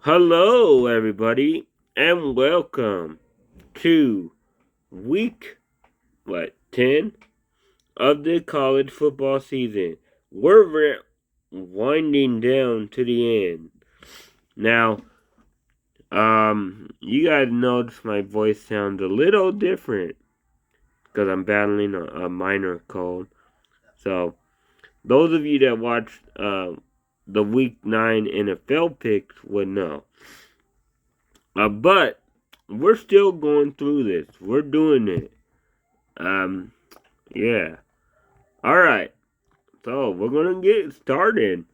Hello, everybody, and welcome to week 10 of the college football season. We're winding down to the end. Now, you guys notice my voice sounds a little different because I'm battling a minor cold. So, those of you that watched the week 9 NFL picks would know. But we're still going through this. We're doing it. Um, yeah. All right. So we're gonna get started.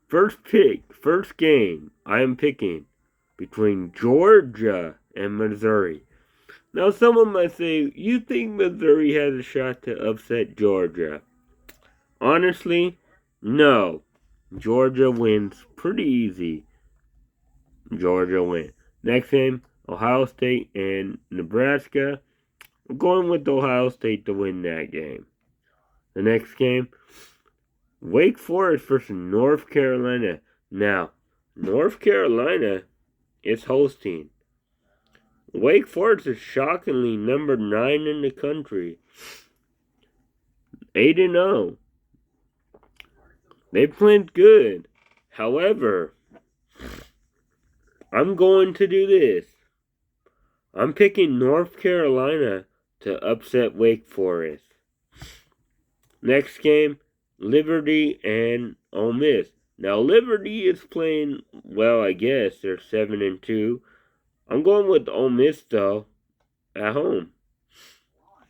First pick, first game. I am picking between Georgia and Missouri. Now, someone might say, "You think Missouri has a shot to upset Georgia?" Honestly, no. Georgia wins pretty easy. Georgia wins. Next game, Ohio State and Nebraska. I'm going with Ohio State to win that game. The next game, Wake Forest versus North Carolina. Now, North Carolina is hosting. Wake Forest is shockingly number 9 in the country. 8-0. They played good. However, I'm going to do this. I'm picking North Carolina to upset Wake Forest. Next game, Liberty and Ole Miss. Now Liberty is playing well, I guess. They're 7-2. I'm going with Ole Miss though, at home.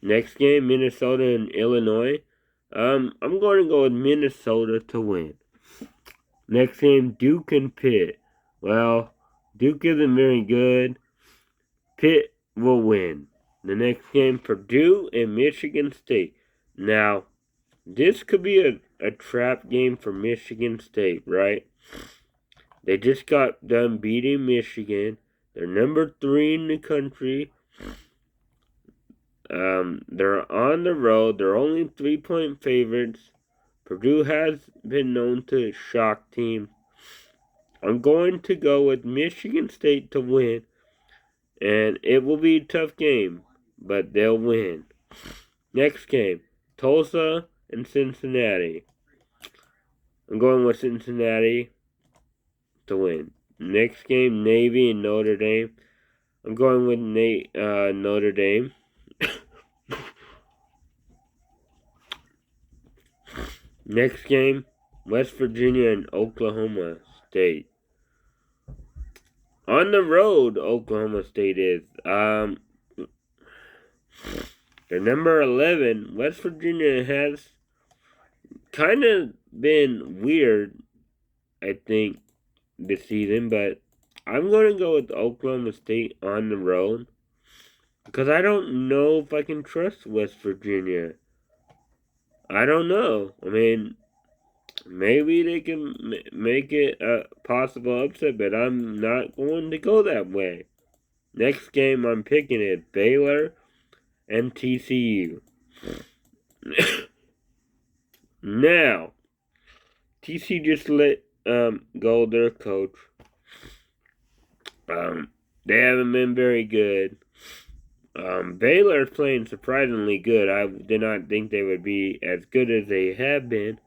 Next game, Minnesota and Illinois. I'm going to go with Minnesota to win. Next game, Duke and Pitt. Well, Duke isn't very good. Pitt will win. The next game, Purdue and Michigan State. Now, this could be a trap game for Michigan State, right? They just got done beating Michigan. They're number 3 in the country. They're on the road. They're only 3-point favorites. Purdue has been known to shock teams. I'm going to go with Michigan State to win, and it will be a tough game, but they'll win. Next game, Tulsa and Cincinnati. I'm going with Cincinnati to win. Next game, Navy and Notre Dame. I'm going with Notre Dame. Next game, West Virginia and Oklahoma State. On the road, Oklahoma State is. They're number 11. West Virginia has kind of been weird, I think, this season, but I'm going to go with Oklahoma State on the road because I don't know if I can trust West Virginia. I don't know. I mean, maybe they can make it a possible upset, but I'm not going to go that way. Next game I'm picking is Baylor and TCU. Now, TCU just let go their coach. They haven't been very good. Baylor's playing surprisingly good. I did not think they would be as good as they have been.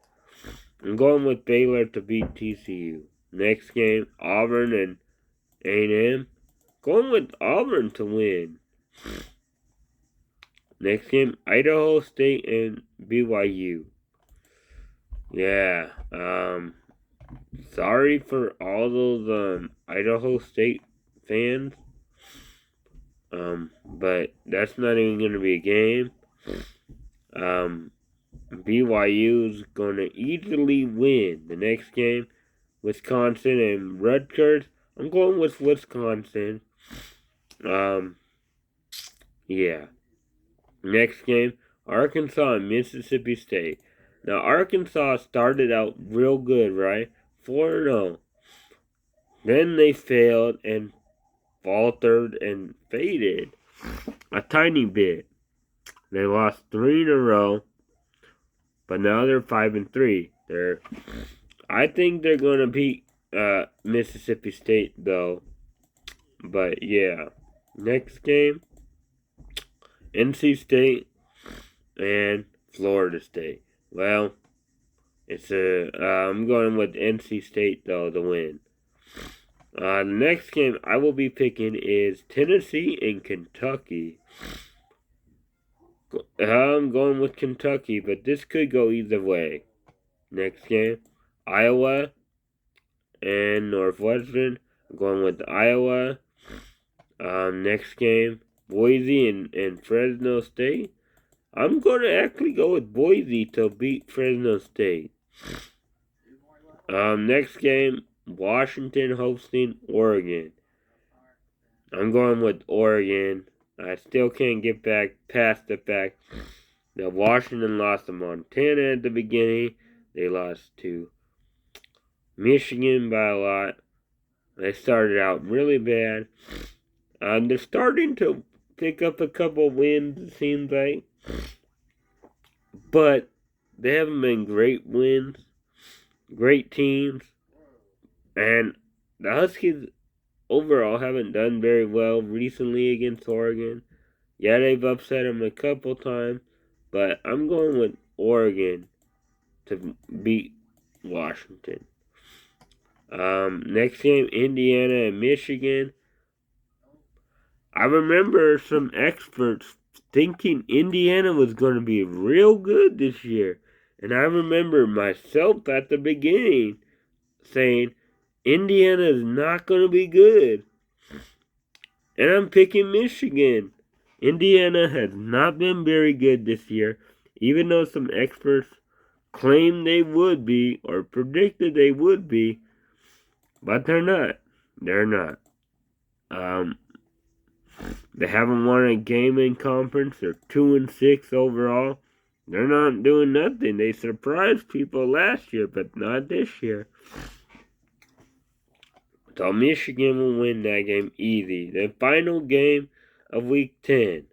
I'm going with Baylor to beat TCU. Next game, Auburn and A&M. Going with Auburn to win. Next game, Idaho State and BYU. Yeah, sorry for all those Idaho State fans. But that's not even going to be a game. BYU is going to easily win the next game. Wisconsin and Rutgers. I'm going with Wisconsin. Yeah. Next game, Arkansas and Mississippi State. Now, Arkansas started out real good, right? 4-0. Then they failed and faltered and faded a tiny bit. They lost 3 in a row, but now they're 5-3. I think they're going to beat Mississippi State though. But yeah, next game, NC State and Florida State. Well, I'm going with NC State though to win. The next game I will be picking is Tennessee and Kentucky. I'm going with Kentucky, but this could go either way. Next game, Iowa and Northwestern. I'm going with Iowa. Next game, Boise and Fresno State. I'm going to actually go with Boise to beat Fresno State. Next game, Washington hosting Oregon. I'm going with Oregon. I still can't get back past the fact that Washington lost to Montana at the beginning. They lost to Michigan by a lot. They started out really bad. They're starting to pick up a couple wins, it seems like. But they haven't been great wins, great teams. And the Huskies overall haven't done very well recently against Oregon. Yeah, they've upset them a couple times. But I'm going with Oregon to beat Washington. Next game, Indiana and Michigan. I remember some experts thinking Indiana was going to be real good this year. And I remember myself at the beginning saying Indiana is not going to be good. And I'm picking Michigan. Indiana has not been very good this year, even though some experts claimed they would be or predicted they would be, but they're not. They're not. They haven't won a game in conference. They're 2-6 overall. They're not doing nothing. They surprised people last year, but not this year. So Michigan will win that game easy. The final game of Week 10,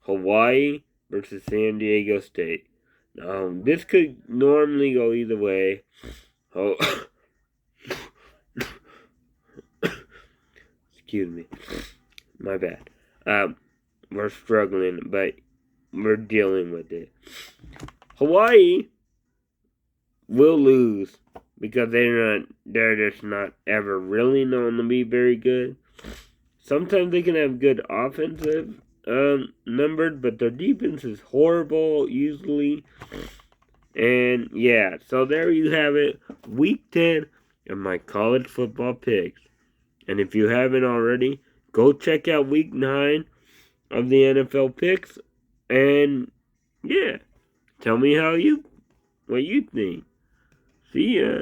Hawaii versus San Diego State. Now, this could normally go either way. Oh, excuse me. My bad. We're struggling, but we're dealing with it. Hawaii will lose because they're just not ever really known to be very good. Sometimes they can have good offensive numbers, but their defense is horrible usually. And yeah, so there you have it. Week 10 of my college football picks. And if you haven't already, go check out Week 9 of the NFL picks. And yeah, tell me what you think. See ya.